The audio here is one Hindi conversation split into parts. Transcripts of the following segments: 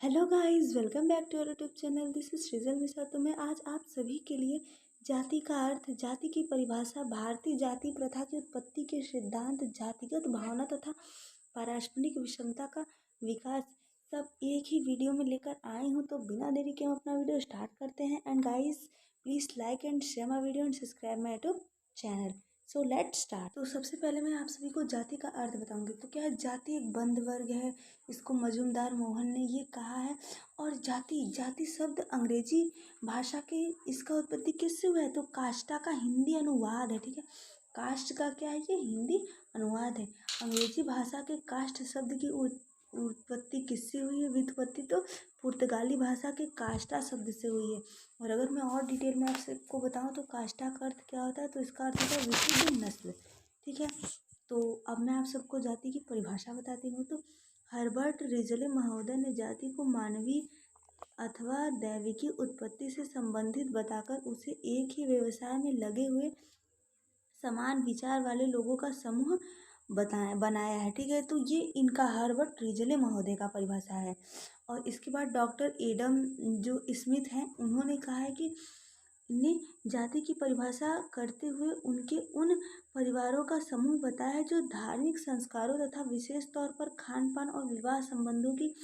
Hello guys, welcome back to our YouTube channel. This is Shrijal Mishra. तो मैं आज आप सभी के लिए जाति का अर्थ, जाति की परिभाषा, भारतीय जाति प्रथा की उत्पत्ति के सिद्धांत, जातिगत भावना तथा पारस्परिक विषमता का विकास सब एक ही वीडियो में लेकर आई हूँ। तो बिना देरी के हम अपना वीडियो स्टार्ट करते हैं। And guys, please like and share my video and subscribe my YouTube channel. So let's start. तो सबसे पहले मैं आप सभी को जाति का अर्थ बताऊंगी। तो क्या है, जाति एक बंद वर्ग है, इसको मजूमदार मोहन ने ये कहा है। और जाति जाति शब्द अंग्रेजी भाषा के, इसका उत्पत्ति किससे हुआ है? तो काष्टा का हिंदी अनुवाद है। ठीक है, कास्ट का क्या है? ये हिंदी अनुवाद है। अंग्रेजी भाषा के कास्ट शब्द की उत्पत्ति किससे हुई है? व्युत्पत्ति तो पुर्तगाली भाषा के कास्टा शब्द से हुई है। और अगर मैं और डिटेल में आप सबको बताऊं तो कास्टा का अर्थ क्या होता है? तो इसका अर्थ होता है विशुद्ध नस्ल। ठीक है, तो अब मैं आप सबको जाति की परिभाषा बताती हूँ। तो हर्बर्ट रिजले महोदय ने जाति को मानवीय अथवा दैविकी उत्पत्ति से संबंधित बताकर उसे एक ही व्यवसाय में लगे हुए समान विचार वाले लोगों का समूह बनाया है। ठीक है, तो ये इनका हर्बर्ट रिजले महोदय का परिभाषा है। और इसके बाद डॉक्टर एडम जो स्मिथ हैं, उन्होंने कहा है कि ने जाति की परिभाषा करते हुए उनके उन परिवारों का समूह बताया जो धार्मिक संस्कारों तथा विशेष तौर पर खान पान और विवाह संबंधों की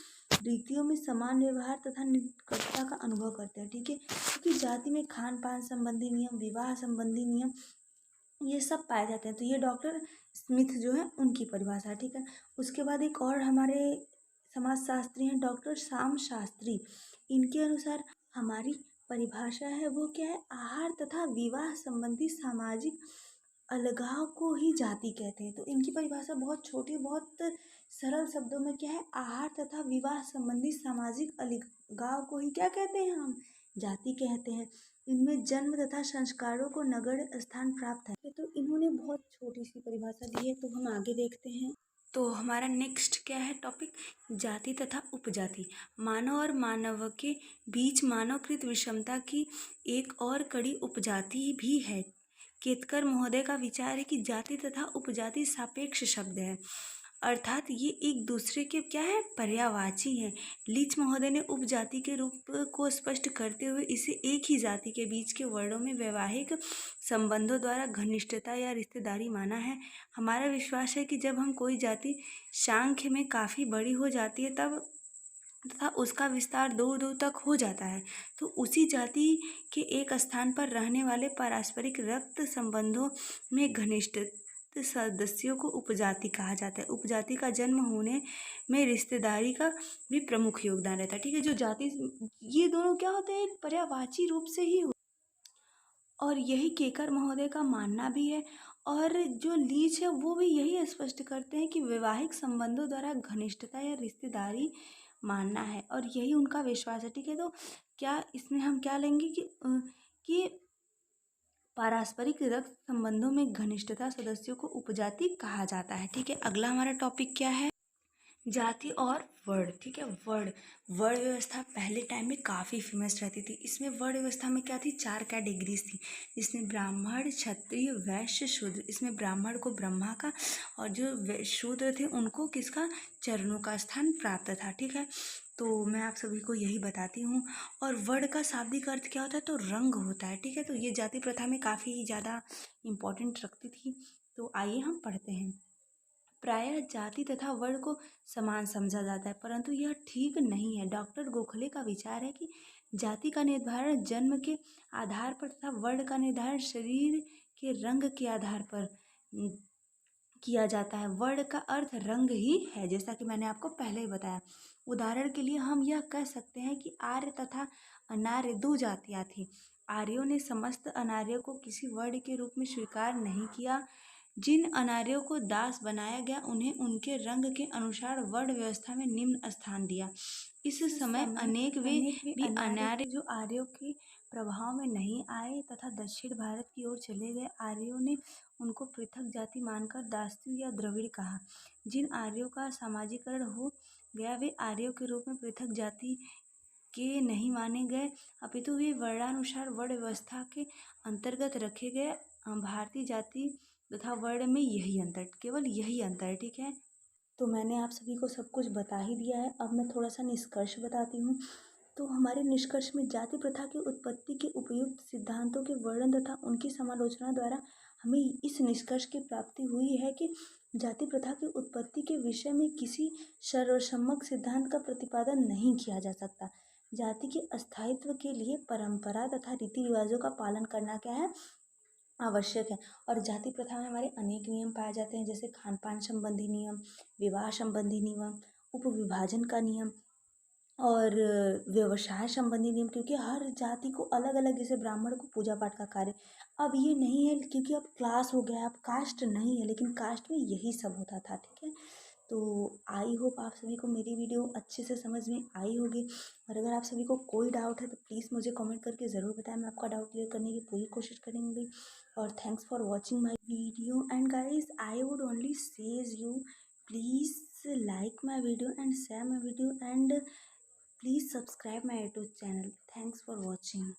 रीतियों में समान व्यवहार तथा निकटता का अनुभव करते हैं। ठीक है, क्योंकि जाति में खान पान संबंधी नियम, विवाह संबंधी नियम, ये सब पाए जाते हैं। तो ये डॉक्टर स्मिथ जो है उनकी परिभाषा। ठीक है, उसके बाद एक और हमारे समाजशास्त्री हैं, डॉक्टर श्याम शास्त्री। इनके अनुसार हमारी परिभाषा है वो क्या है? आहार तथा विवाह संबंधी सामाजिक अलगाव को ही जाति कहते हैं। तो इनकी परिभाषा बहुत छोटी, बहुत सरल शब्दों में क्या है? आहार तथा विवाह संबंधी सामाजिक अलगाव को ही क्या कहते हैं? हम जाति कहते हैं। इनमें जन्म तथा संस्कारों को नगण्य स्थान प्राप्त है। तो इन्होंने बहुत छोटी सी परिभाषा दी है। तो हम आगे देखते हैं। तो हमारा नेक्स्ट क्या है टॉपिक? जाति तथा उपजाति। मानव और मानव के बीच मानवकृत विषमता की एक और कड़ी उपजाति भी है। केतकर महोदय का विचार है कि जाति तथा उपजाति सापेक्ष शब्द है, अर्थात ये एक दूसरे के क्या है? पर्यायवाची है। लीच महोदय ने उपजाति के रूप को स्पष्ट करते हुए इसे एक ही जाति के बीच के वर्णों में वैवाहिक संबंधों द्वारा घनिष्ठता या रिश्तेदारी माना है। हमारा विश्वास है कि जब हम कोई जाति सांख्य में काफ़ी बड़ी हो जाती है तब तथा उसका विस्तार दूर दूर तक हो जाता है, तो उसी जाति के एक स्थान पर रहने वाले पारस्परिक रक्त संबंधों में घनिष्ठ सदस्यों को उपजाति कहा जाता है। उपजाति का जन्म होने में रिश्तेदारी का भी प्रमुख योगदान रहता है। ठीक है, जो जाति, ये दोनों क्या होते हैं? एक पर्यायवाची रूप से ही और यही केकर महोदय का मानना भी है। और जो लीच है वो भी यही स्पष्ट करते हैं कि वैवाहिक संबंधों द्वारा घनिष्ठता या रिश्तेदारी मानना है, और यही उनका विश्वास है। ठीक है, तो क्या इसमें हम क्या लेंगे कि पारस्परिक रक्त संबंधों में घनिष्ठता सदस्यों को उपजाति कहा जाता है। ठीक है, अगला हमारा टॉपिक क्या है? जाति और वर्ण। ठीक है, वर्ण वर्ण व्यवस्था पहले टाइम में काफ़ी फेमस रहती थी। इसमें वर्ण व्यवस्था में क्या थी? 4 कैटेगरीज थी, जिसमें ब्राह्मण, क्षत्रिय, वैश्य, शूद्र। इसमें ब्राह्मण को ब्रह्मा का और जो शूद्र थे उनको किसका? चरणों का स्थान प्राप्त था। ठीक है, तो मैं आप सभी को यही बताती हूँ। और वर्ण का शाब्दिक अर्थ क्या होता है? तो रंग होता है। ठीक है, तो ये जाति प्रथा में काफ़ी ज़्यादा इम्पोर्टेंट रखती थी। तो आइए हम पढ़ते हैं। प्रायः जाति तथा वर्ण को समान समझा जाता है, परंतु यह ठीक नहीं है। डॉक्टर गोखले का विचार है कि जाति का निर्धारण जन्म के आधार पर तथा वर्ण का निर्धारण शरीर के रंग के आधार पर किया जाता है। वर्ण का अर्थ रंग ही है, जैसा कि मैंने आपको पहले ही बताया। उदाहरण के लिए हम यह कह सकते हैं कि आर्य तथा अनार्य 2 जातियाँ थीं। आर्यों ने समस्त अनार्यों को किसी वर्ण के रूप में स्वीकार नहीं किया। जिन अनार्यों को दास बनाया गया उन्हें उनके रंग के अनुसार वर्ण व्यवस्था में निम्न स्थान दिया। इस समय अनेक वे भी अनार्य जो आर्यों के प्रभाव में नहीं आए तथा दक्षिण भारत की ओर चले गए, आर्यों ने उनको पृथक जाति मानकर दास्यु या द्रविड़ कहा। जिन आर्यों का सामाजिकरण हो गया वे आर्यों के रूप में पृथक जाति के नहीं माने गए, अपितु वे वर्णानुसार वर्ण व्यवस्था के अंतर्गत रखे गए। भारतीय जाति तथा वर्ण में यही अंतर, केवल यही अंतर है। ठीक है, तो मैंने आप सभी को सब कुछ बता ही दिया है। अब मैं थोड़ा सा निष्कर्ष बताती हूँ। तो हमारे निष्कर्ष में जाति प्रथा की उत्पत्ति के उपयुक्त सिद्धांतों के वर्णन तथा उनकी समालोचना द्वारा हमें इस निष्कर्ष की प्राप्ति हुई है कि जाति प्रथा की उत्पत्ति के विषय में किसी सर्वसम्मत सिद्धांत का प्रतिपादन नहीं किया जा सकता। जाति के अस्थायित्व के लिए परंपरा तथा रीति रिवाजों का पालन करना क्या है, आवश्यक है। और जाति प्रथा में हमारे अनेक नियम पाए जाते हैं, जैसे खान पान संबंधी नियम, विवाह संबंधी नियम, उपविभाजन का नियम और व्यवसाय संबंधी नियम, क्योंकि हर जाति को अलग अलग, जैसे ब्राह्मण को पूजा पाठ का कार्य। अब ये नहीं है क्योंकि अब क्लास हो गया, अब कास्ट नहीं है, लेकिन कास्ट में यही सब होता था, ठीक है। तो आई होप आप सभी को मेरी वीडियो अच्छे से समझ में आई होगी। और अगर आप सभी को कोई डाउट है तो प्लीज़ मुझे कमेंट करके ज़रूर बताएं, मैं आपका डाउट क्लियर करने की पूरी कोशिश करूँगी। और thanks for watching my video and guys I would only says you, please like my video and share my video and please subscribe my YouTube channel. Thanks for watching.